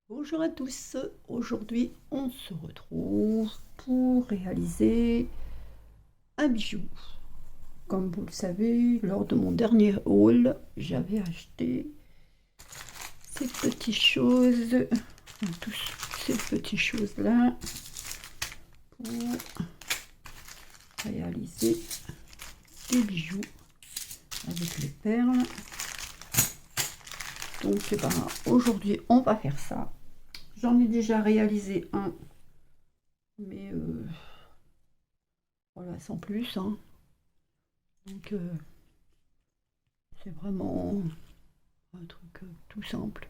Bonjour à tous, aujourd'hui on se retrouve pour réaliser un bijou. Comme vous le savez, lors de mon dernier haul, j'avais acheté ces petites choses, tous ces petites choses-là pour réaliser des bijoux avec les perles. Donc aujourd'hui on va faire ça. J'en ai déjà réalisé un, mais voilà, sans plus, hein. Donc c'est vraiment un truc tout simple.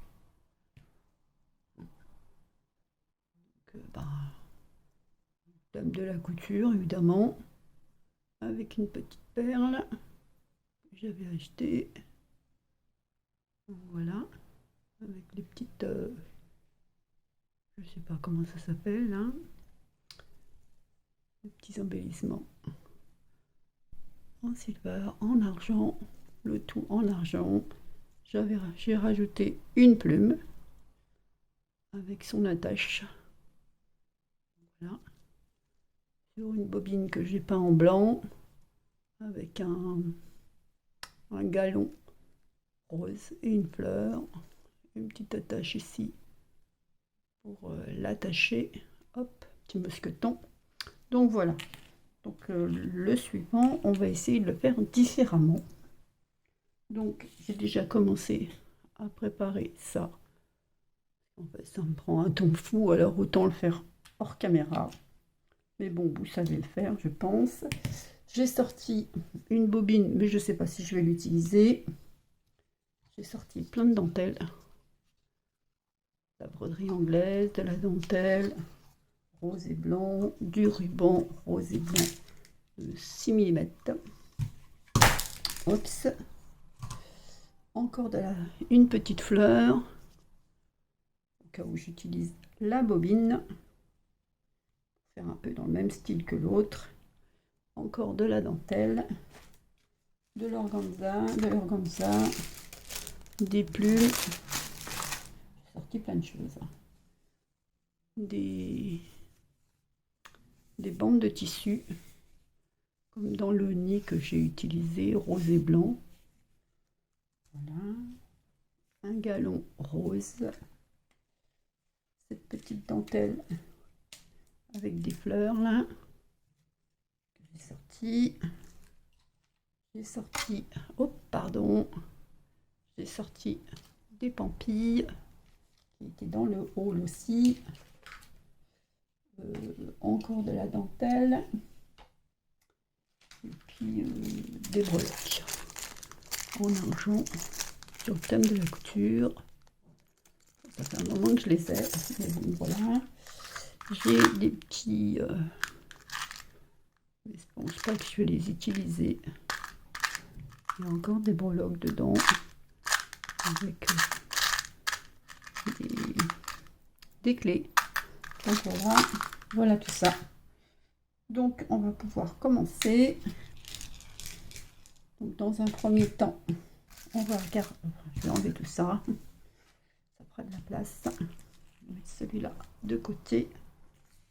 Dame de la couture, évidemment, avec une petite perle que j'avais achetée. Voilà, avec les petites, je sais pas comment ça s'appelle, hein, les petits embellissements en silver, en argent, le tout en argent. J'ai rajouté une plume avec son attache. Voilà, sur une bobine que j'ai peint en blanc avec un galon rose et une fleur, une petite attache ici pour l'attacher. Hop, petit mousqueton. Donc voilà. Donc le suivant, on va essayer de le faire différemment. Donc j'ai déjà commencé à préparer ça. En fait, ça me prend un temps fou, alors autant le faire hors caméra. Mais bon, vous savez le faire, je pense. J'ai sorti une bobine, mais je ne sais pas si je vais l'utiliser. J'ai sorti plein de dentelles. La broderie anglaise, de la dentelle, rose et blanc, du ruban rose et blanc de 6 mm. Oups. Encore une petite fleur, au cas où j'utilise la bobine. Faire un peu dans le même style que l'autre. Encore de la dentelle, de l'organza, des plumes. J'ai sorti plein de choses. Des bandes de tissu, comme dans le nid que j'ai utilisé, rose et blanc. Voilà. Un galon rose. Cette petite dentelle avec des fleurs là. J'ai sorti, oh pardon, j'ai sorti des pampilles qui étaient dans le haul aussi. Encore de la dentelle. Et puis des breloques en argent sur le thème de la couture. Ça fait un moment que je les ai, mais bon, voilà. J'ai des petits... mais je pense pas que je vais les utiliser. Il y a encore des breloques dedans avec des clés. Donc voilà tout ça. Donc on va pouvoir commencer. Donc dans un premier temps, on va regarder. Je vais enlever tout ça. Ça fera de la place. Je vais mettre celui-là de côté.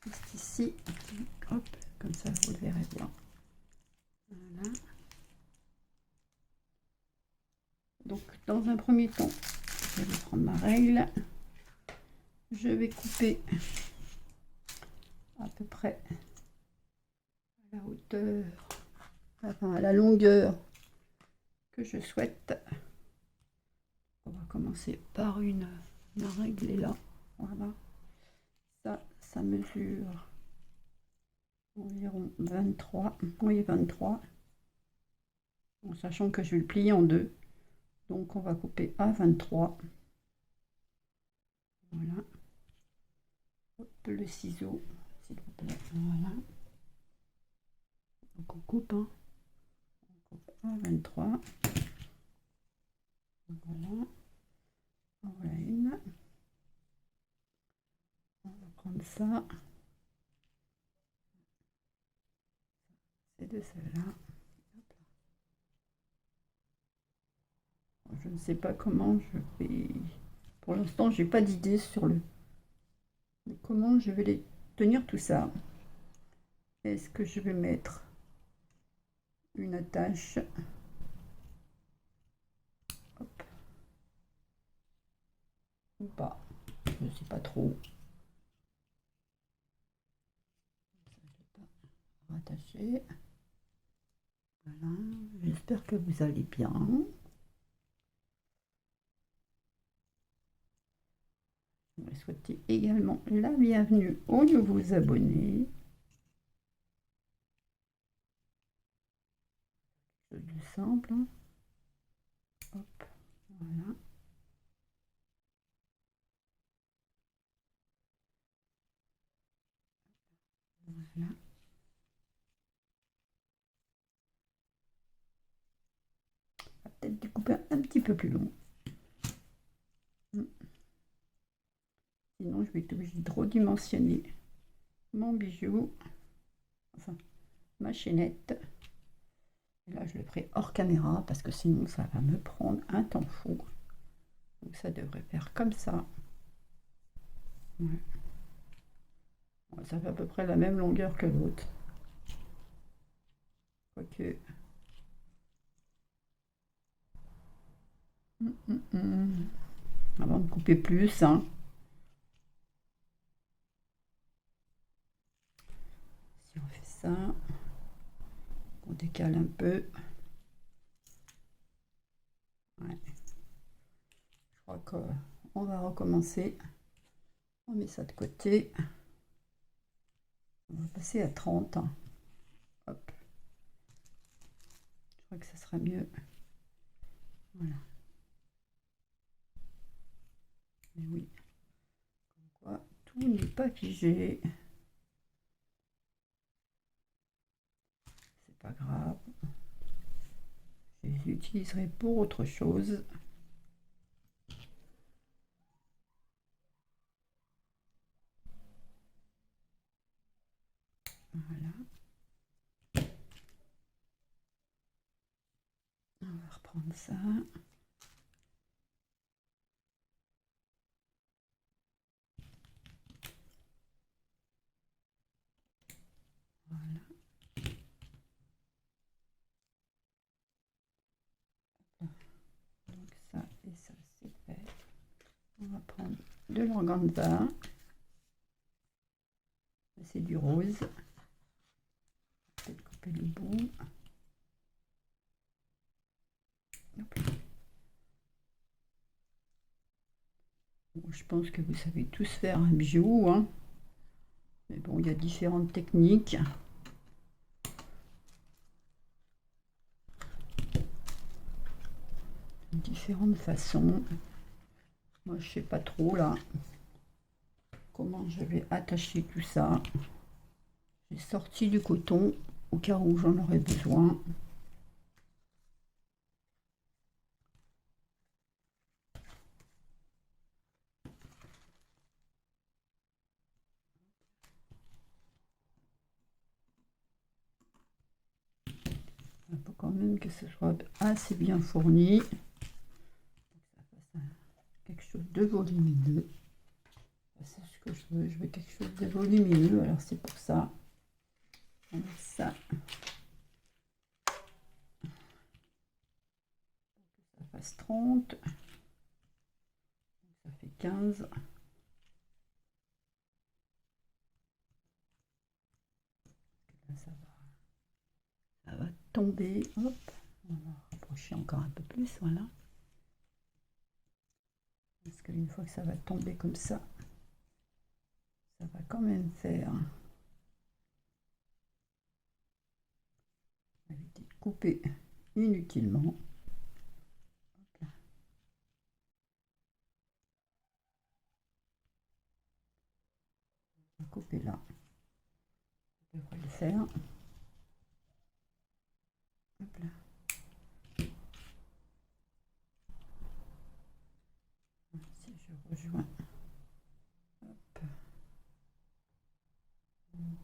Juste ici. Hop, comme ça vous le verrez bien. Voilà. Donc dans un premier temps, je vais prendre ma règle. Je vais couper à peu près à la hauteur, enfin à la longueur que je souhaite. On va commencer par ma règle est là. Voilà. Ça mesure environ 23. Oui, 23. En sachant que je vais le plier en deux. Donc on va couper à 23. Voilà. Hop, le ciseau, s'il vous plaît. Voilà. Donc on coupe, hein. On coupe à 23. Voilà. Voilà une. On va prendre ça. C'est de celle-là. Je ne sais pas comment je vais. Pour l'instant, j'ai pas d'idée sur le Mais comment je vais les tenir tout ça? Est-ce que je vais mettre une attache? Hop. Ou pas? Je ne sais pas trop. Rattacher. Voilà, j'espère que vous allez bien. Je vais souhaiter également la bienvenue aux nouveaux abonnés. C'est du simple. Hop, voilà. Voilà. On va peut-être découper un petit peu plus long. Sinon, je vais être obligée de redimensionner mon bijou, enfin ma chaînette. Et là, je le ferai hors caméra parce que sinon, ça va me prendre un temps fou. Donc, ça devrait faire comme ça. Ouais. Ouais, ça fait à peu près la même longueur que l'autre. Quoique. Avant de couper plus, hein. Si on fait ça, on décale un peu. Ouais. Je crois qu'on va recommencer. On met ça de côté. On va passer à 30. Hop. Je crois que ça sera mieux. Voilà. Mais oui. Comme quoi, tout n'est pas figé. C'est pas grave. Je les utiliserai pour autre chose. Voilà. On va reprendre ça. Voilà. Donc ça et ça, c'est fait. On va prendre de l'organza. C'est du rose. Peut-être couper le bout. Bon, je pense que vous savez tous faire un bijou, hein. Mais bon, il y a différentes techniques. Différentes façons. Moi, je sais pas trop là comment je vais attacher tout ça. J'ai sorti du coton au cas où j'en aurais besoin. Il faut quand même que ce soit assez bien fourni. Quelque chose de volumineux. C'est ce que je veux. Je veux quelque chose de volumineux. Alors c'est pour ça. On met ça. Ça fasse 30. Ça fait 15. Là, ça va tomber. Hop. On va rapprocher encore un peu plus. Voilà. Parce qu'une fois que ça va tomber comme ça va quand même faire éviter de couper inutilement. On va couper là. Ça devrait le faire. Hop là. Si je rejoins. Hop.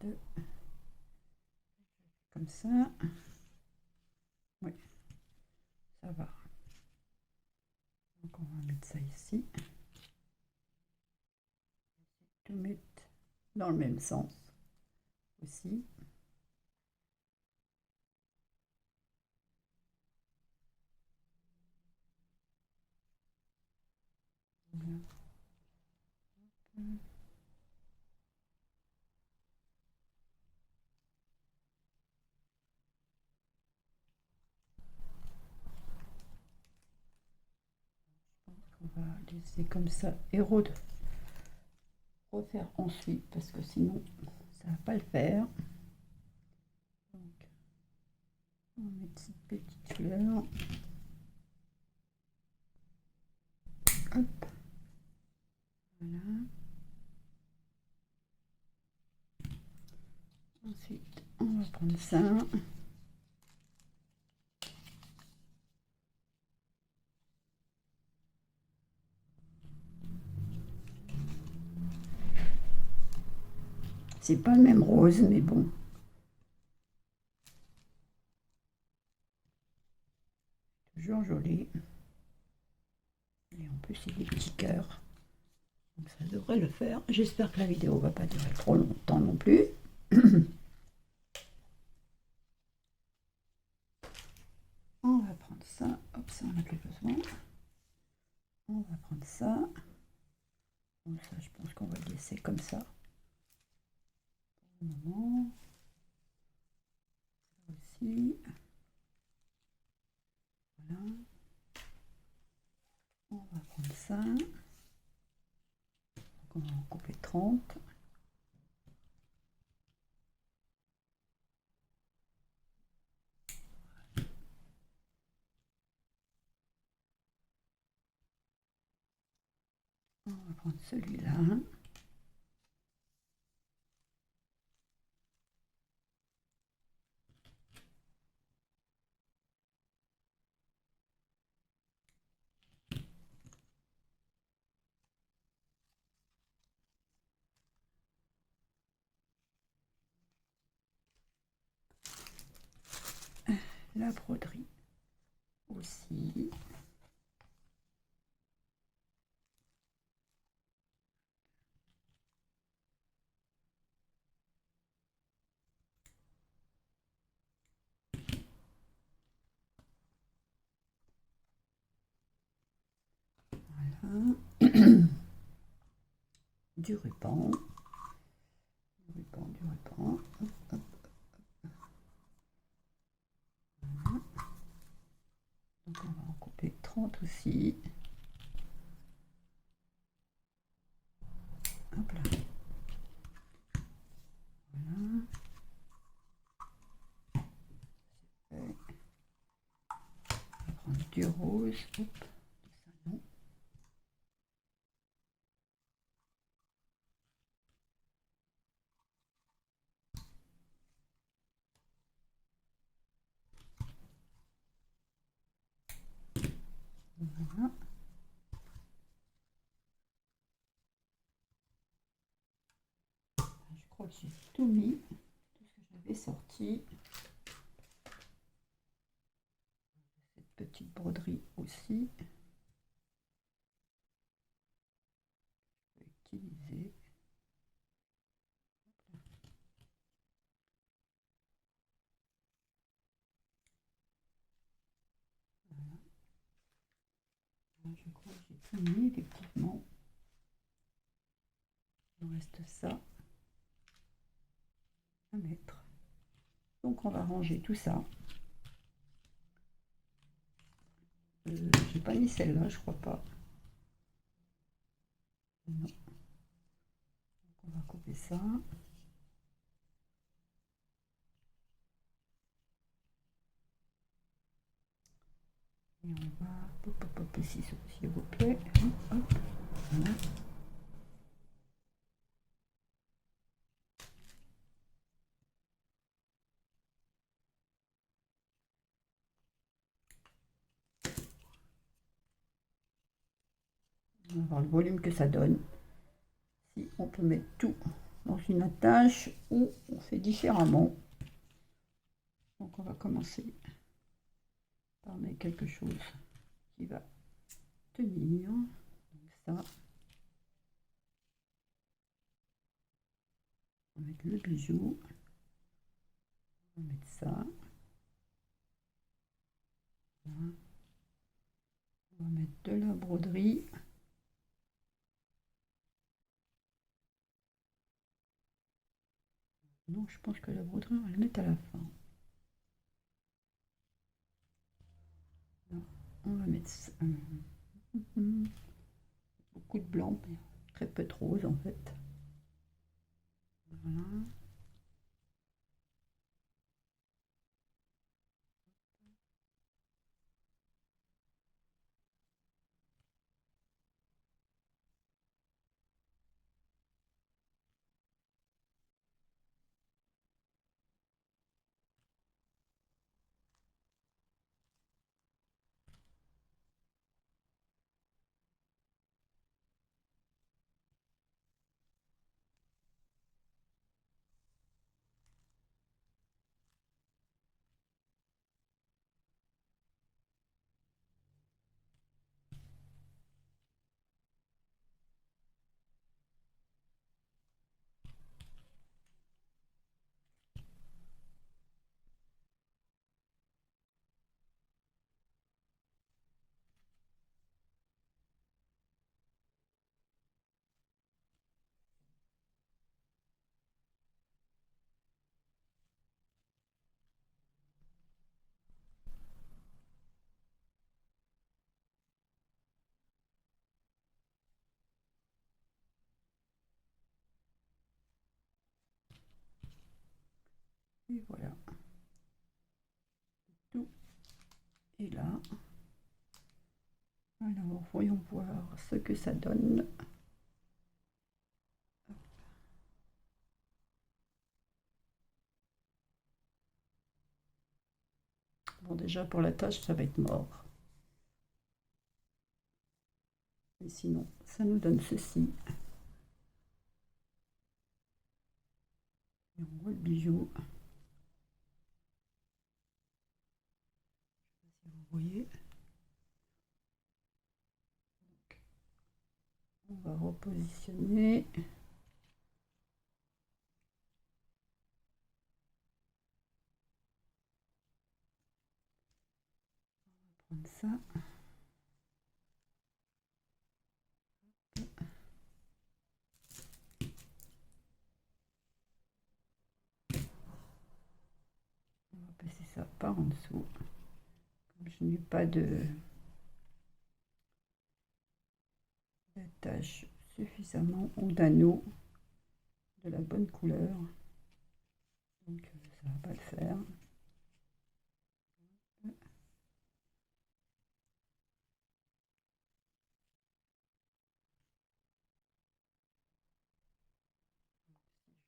2. Comme ça. Oui. Ça va. Donc on va mettre ça ici. Tout mettre dans le même sens aussi. On va laisser comme ça et refaire ensuite parce que sinon ça va pas le faire. Donc, on va mettre cette petite fleur. Hop. Voilà. Ensuite, on va prendre ça. C'est pas le même rose, mais bon. Toujours joli. Et en plus, il y a des petits cœurs. Donc ça devrait le faire. J'espère que la vidéo va pas durer trop longtemps non plus. On va prendre ça. Hop, ça on n'a plus besoin. On va prendre ça. Bon, ça, je pense qu'on va le laisser comme ça. Pour le moment. Ça aussi. Voilà. On va prendre ça. Donc on va en couper 30. On va prendre celui-là. La broderie aussi. Voilà. Du ruban. Du ruban, du ruban. Hop, hop. Voilà. Donc on va en couper 30 aussi. Hop là. Voilà. On va prendre du rose. Hop. Du salon. Voilà. Je crois que j'ai tout mis. Tout ce que j'avais sorti. Cette petite broderie aussi. Je vais utiliser. Voilà. Je crois que j'ai tout mis effectivement. Il me reste ça à mettre. Donc on va ranger tout ça. J'ai pas mis celle-là, je crois pas. Non. Donc on va couper ça. Et on va hop, ici, s'il vous plaît. Hop, voilà. On va voir le volume que ça donne. Si on peut mettre tout dans une attache ou on fait différemment. Donc on va commencer par mettre quelque chose qui va tenir. Donc ça. mettre le bijou. On va mettre ça. Voilà. On va mettre de la broderie. Non, je pense que la broderie, on va la mettre à la fin. Non, on va mettre ça. Beaucoup de blanc, mais très peu de rose en fait. Voilà. Et voilà. Tout est là. Alors, voyons voir ce que ça donne. Bon, déjà pour la tâche, ça va être mort. Et sinon, ça nous donne ceci. Et on voit le bijou. Si vous voyez. On va repositionner. Prendre ça. On va passer ça par en dessous. Comme je n'ai pas d'attache suffisamment ou d'anneau de la bonne couleur. Donc ça va pas le faire.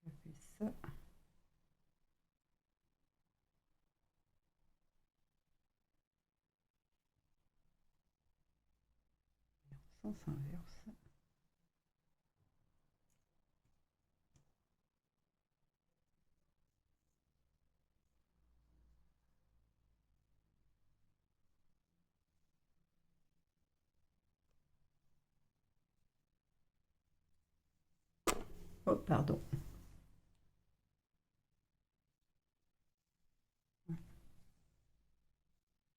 Je fais ça. Sens inverse. Oh, pardon.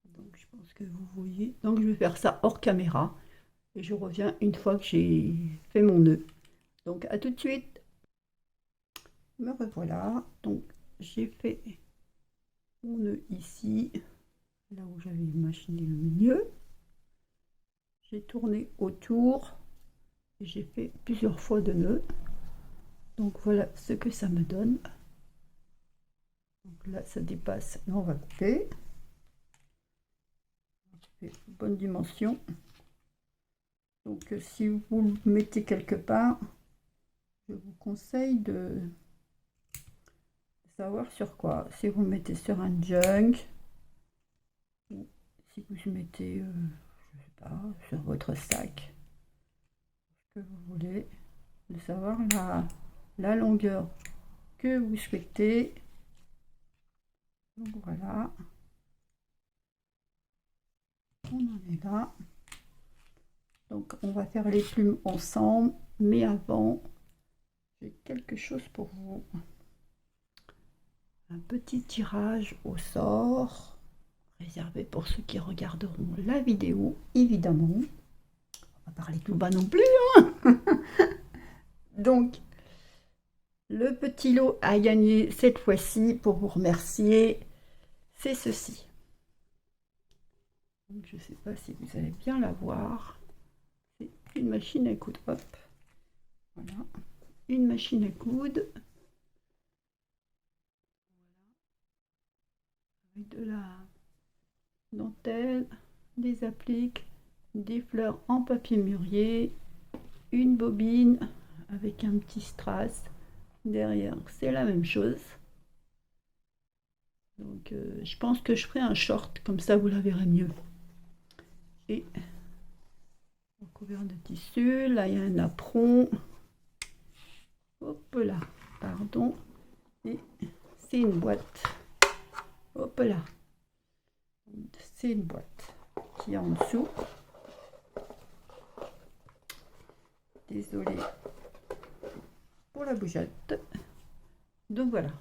Donc je pense que vous voyez. Donc je vais faire ça hors caméra. Et je reviens une fois que j'ai fait mon nœud. Donc à tout de suite. Me revoilà. Donc j'ai fait mon nœud ici, là où j'avais imaginé le milieu. J'ai tourné autour et j'ai fait plusieurs fois de nœuds. Donc voilà ce que ça me donne. Donc là ça dépasse. Là on va couper. Bonne dimension. Donc si vous le mettez quelque part, je vous conseille de savoir sur quoi. Si vous le mettez sur un junk, ou si vous le mettez, je sais pas, sur votre sac, ce que vous voulez, de savoir la longueur que vous souhaitez. Donc voilà, on en est là. Donc on va faire les plumes ensemble, mais avant, j'ai quelque chose pour vous. un petit tirage au sort, réservé pour ceux qui regarderont la vidéo, évidemment. On va pas parler tout bas non plus, hein. Donc, le petit lot à gagner cette fois-ci, pour vous remercier, c'est ceci. Donc, je ne sais pas si vous allez bien la voir. C'est une machine à coudre. Hop, voilà, une machine à coudre. Avec de la dentelle, des appliques, des fleurs en papier mûrier, une bobine avec un petit strass. Derrière, c'est la même chose. Donc, je pense que je ferai un short, comme ça vous la verrez mieux. Et recouvert de tissu, là il y a un apron. Hop là, pardon. Et c'est une boîte. Hop là. C'est une boîte qui est en dessous. Désolée pour la bougeotte. Donc voilà.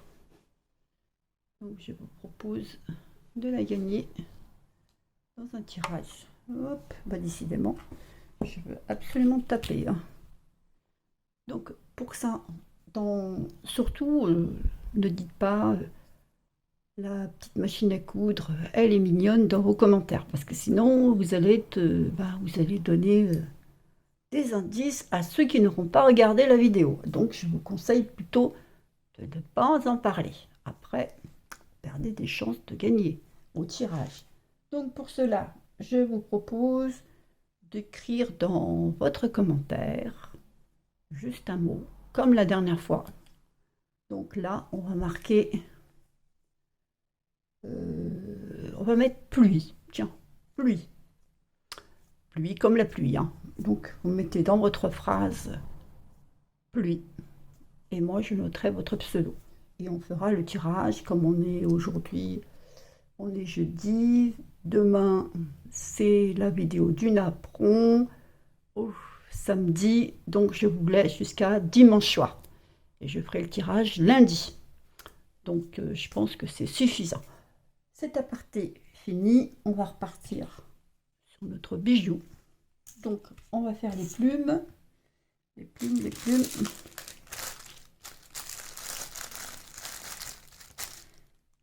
Donc je vous propose de la gagner dans un tirage. Hop, bah décidément, je veux absolument taper, hein. Donc pour ça, surtout, ne dites pas la petite machine à coudre, elle est mignonne dans vos commentaires, parce que sinon vous allez donner des indices à ceux qui n'auront pas regardé la vidéo. Donc je vous conseille plutôt de ne pas en parler. Après, perdez des chances de gagner au tirage. Donc pour cela, je vous propose d'écrire dans votre commentaire juste un mot, comme la dernière fois. Donc là, on va marquer, on va mettre pluie. Tiens, pluie. Pluie comme la pluie, hein. Donc vous mettez dans votre phrase pluie. Et moi, je noterai votre pseudo. Et on fera le tirage comme on est aujourd'hui. On est jeudi. Demain, c'est la vidéo du napperon. Samedi, donc je vous laisse jusqu'à dimanche soir. Et je ferai le tirage lundi. Donc je pense que c'est suffisant. Cet aparté fini, on va repartir sur notre bijou. Donc on va faire les plumes. Les plumes, les plumes.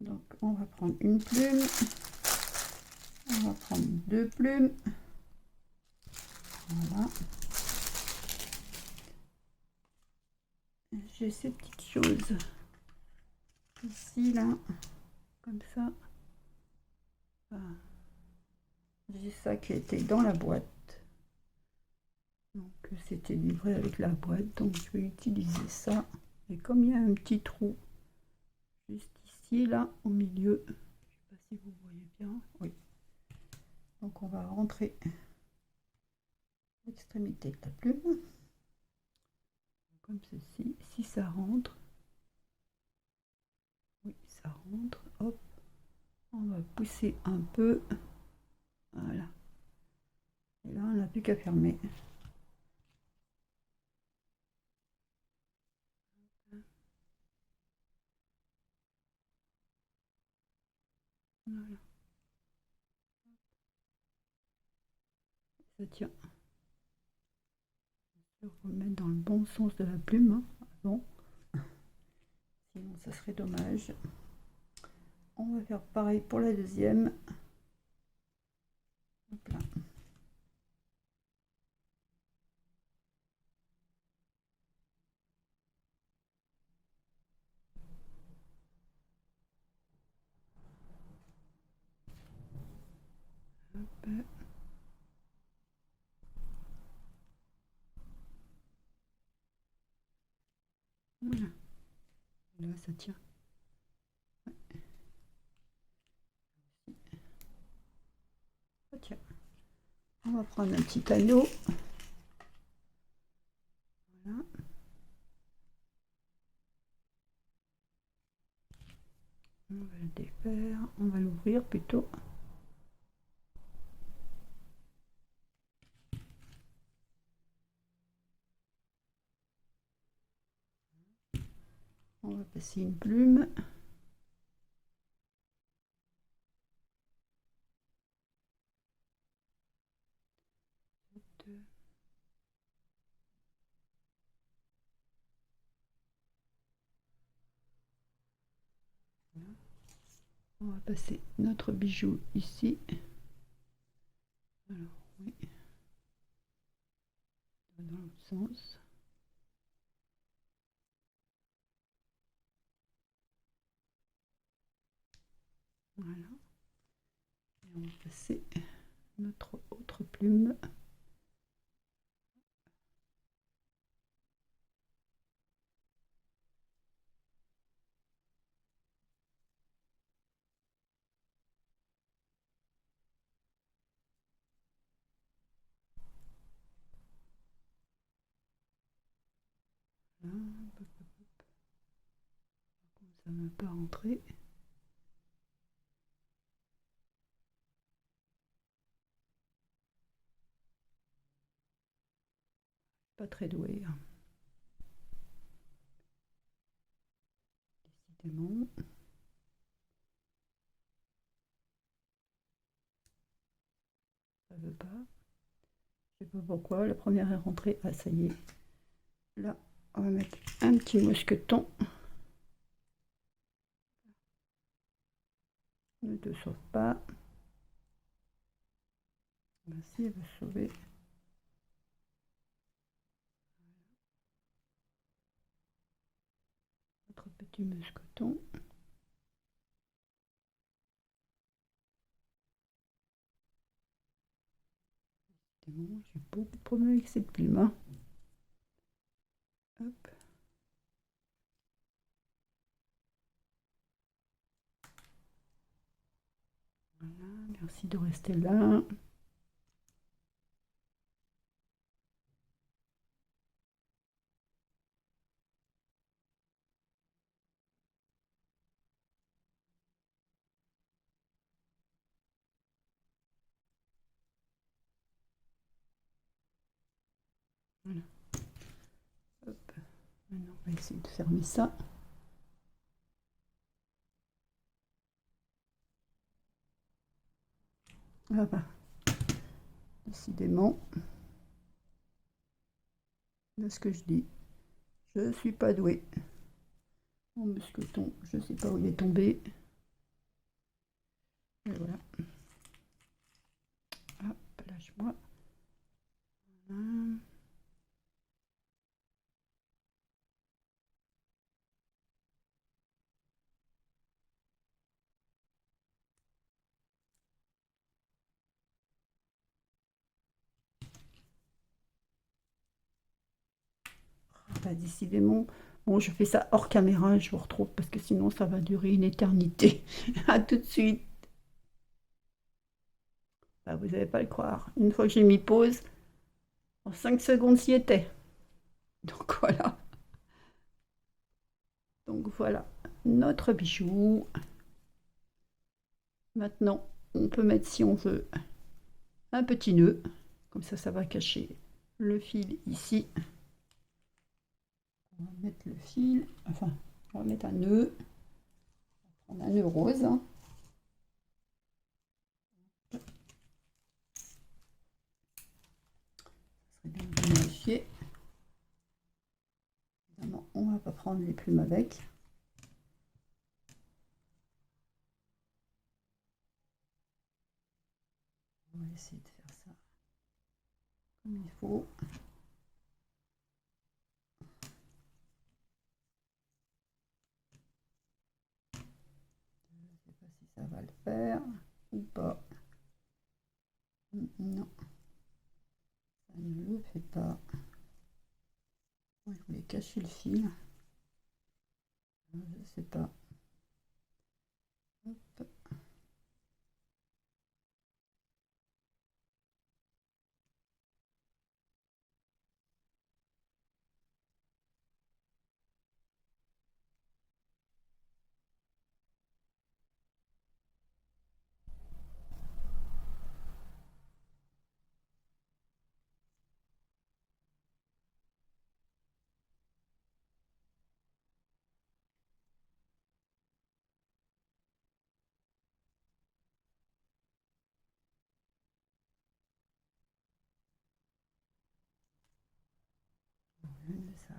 Donc on va prendre une plume. On va prendre deux plumes. Voilà. J'ai ces petites choses ici, là, comme ça. Voilà. J'ai ça qui était dans la boîte. Donc c'était livré avec la boîte, donc je vais utiliser ça. Et comme il y a un petit trou juste ici, là, au milieu, je ne sais pas si vous voyez bien. Oui. Donc on va rentrer l'extrémité de la plume. Comme ceci. Si ça rentre. Oui, ça rentre. Hop. On va pousser un peu. Voilà. Et là, on n'a plus qu'à fermer. Voilà. Ça tient. Il faut remettre dans le bon sens de la plume, hein, avant. Sinon, ça serait dommage. On va faire pareil pour la deuxième. Hop là. Hop. Voilà. Là, ça tient. Ouais. Ça tient. On va prendre un petit anneau. Voilà. On va le défaire. On va l'ouvrir plutôt. On va passer une plume. On va passer notre bijou ici. Alors, oui. Dans l'autre sens. Voilà. Et on va passer notre autre plume. Voilà. Ça ne veut pas rentrer. Pas très doué. Décidément. Ça veut pas. Je sais pas pourquoi. La première est rentrée. Ah, ça y est. Là, on va mettre un petit mousqueton. Ne te sauve pas. Merci, elle va sauver. Notre petit mousqueton. J'ai beaucoup de problèmes avec cette plume. Hein. Hop. Voilà, merci de rester là. Voilà. Hop. Maintenant, on va essayer de fermer ça. Ah bah, décidément, de ce que je dis, je ne suis pas douée. Mon mousqueton, je ne sais pas où il est tombé. Et voilà. Hop, lâche-moi. Voilà. Bah, décidément, bon, je fais ça hors caméra, je vous retrouve parce que sinon ça va durer une éternité. À tout de suite. Bah, vous n'allez pas le croire. Une fois que j'ai mis pause, en 5 secondes, s'y était. Donc voilà. Donc voilà, notre bijou. Maintenant, on peut mettre, si on veut, un petit nœud. Comme ça va cacher le fil ici. On va mettre le fil, enfin, on va mettre un nœud. On va prendre un nœud rose. Hein. Ça serait bien de vérifier. Évidemment, on ne va pas prendre les plumes avec. On va essayer de faire ça comme il faut. Je ne sais pas si ça va le faire ou pas. Non, ça ne le fait pas. Je voulais cacher le fil. Je ne sais pas. Hop.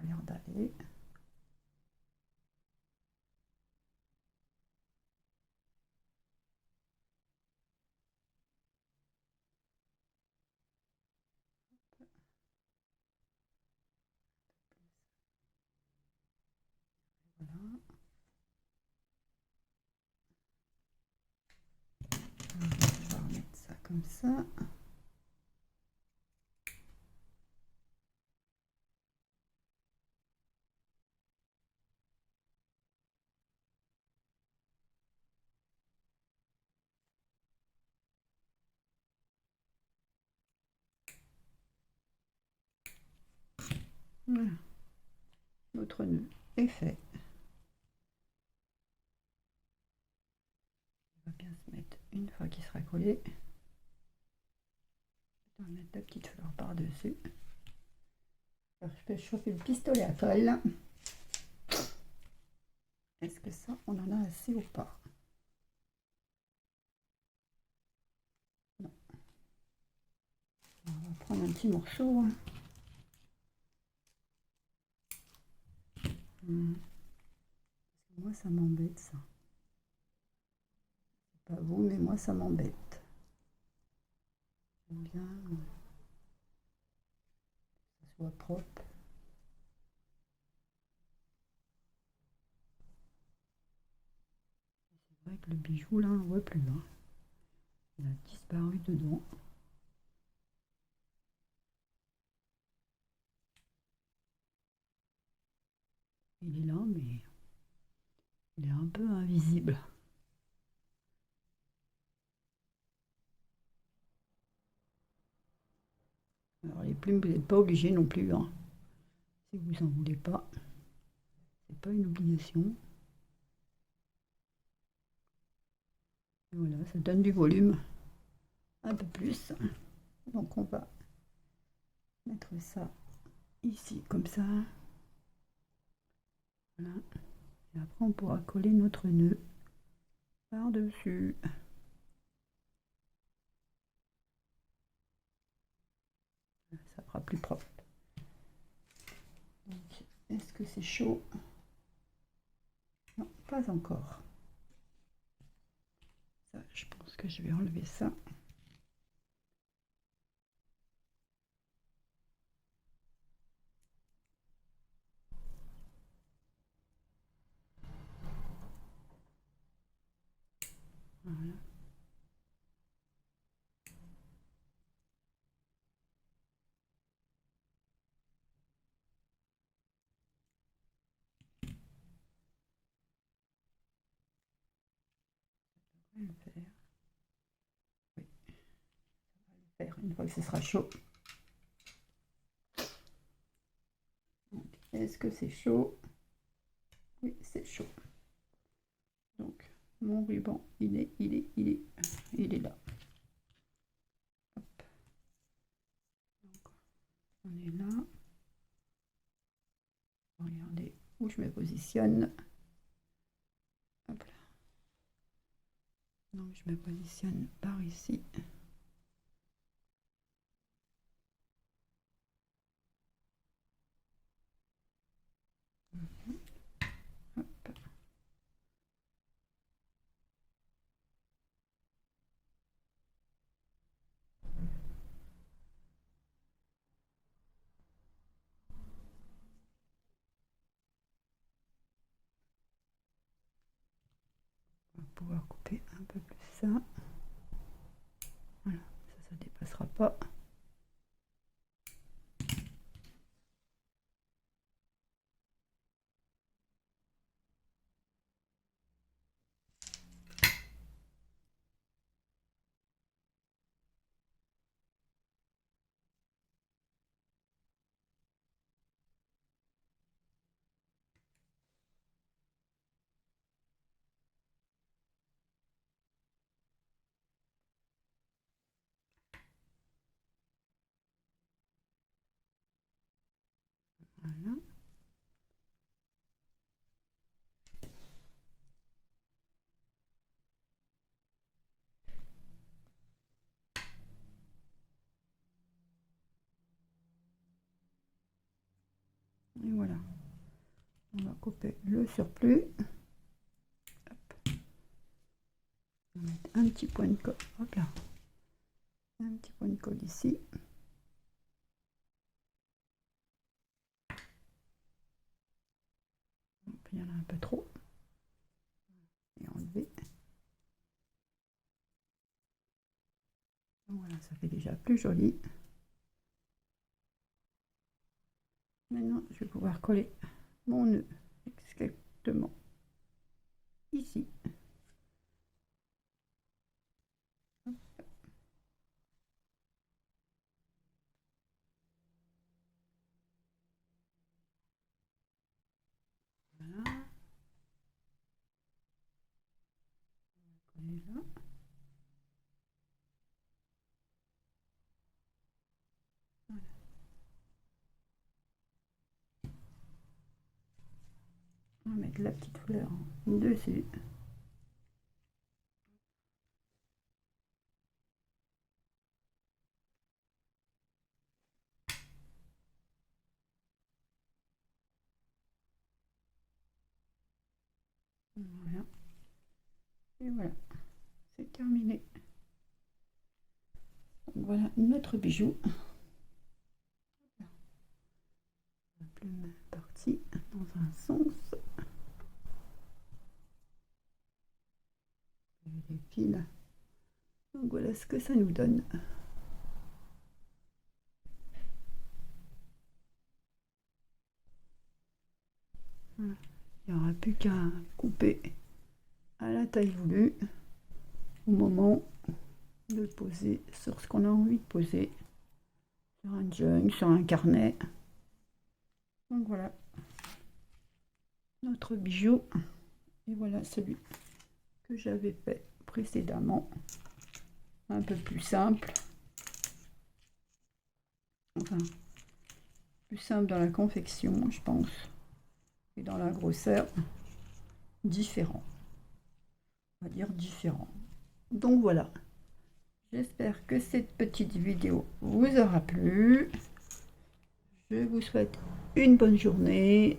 a l'air d'aller. Voilà. On va remettre ça comme ça. Voilà. Notre nœud est fait. Il va bien se mettre une fois qu'il sera collé. On va mettre la petite fleur par-dessus. Alors, je fais chauffer le pistolet à colle. Est-ce que ça, on en a assez ou pas? Non. On va prendre un petit morceau. Moi, ça m'embête, ça. Pas vous, mais moi, ça m'embête. J'aime bien que ça soit propre. C'est vrai que le bijou, là, on ne voit plus. Hein. Il a disparu dedans. Il est là, mais il est un peu invisible. Alors, les plumes, vous n'êtes pas obligé non plus. Hein. Si vous n'en voulez pas, c'est pas une obligation. Et voilà, ça donne du volume. Un peu plus. Donc, on va mettre ça ici, comme ça. Voilà. Et après, on pourra coller notre nœud par-dessus. Ça fera plus propre. Donc, est-ce que c'est chaud? Non, pas encore. Ça, je pense que je vais enlever ça. Voilà. On va le faire. Oui, on va le faire une fois que ce sera chaud. Est-ce que c'est chaud? Oui, c'est chaud. Donc, mon ruban, il est là. Hop. Donc, on est là. Regardez où je me positionne. Hop là. Donc, je me positionne par ici. Hop. On va pouvoir couper un peu plus ça. Voilà, ça dépassera pas. Voilà. Et voilà. On va couper le surplus. Hop. On va mettre un petit point de colle. Hop là. Un petit point de colle ici. Il y en a un peu trop. Et enlever. Voilà, ça fait déjà plus joli. Maintenant, je vais pouvoir coller mon nœud exactement ici. Voilà. Coller là. Voilà. On va mettre la petite fleur dessus. Voilà. Et voilà, c'est terminé. Donc voilà notre bijou. La plume est partie dans un sens. Et les fils. Donc voilà ce que ça nous donne. Voilà. Il n'y aura plus qu'à couper à la taille voulue au moment de le poser sur ce qu'on a envie de poser, sur un jug, sur un carnet. Donc voilà notre bijou. Et voilà celui que j'avais fait précédemment, un peu plus simple, enfin plus simple dans la confection je pense, et dans la grosseur différent, on va dire différent. Donc voilà, j'espère que cette petite vidéo vous aura plu. Je vous souhaite une bonne journée.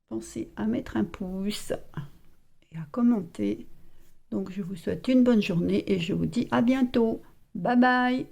Pensez à mettre un pouce et à commenter. Donc je vous souhaite une bonne journée et je vous dis à bientôt. Bye bye.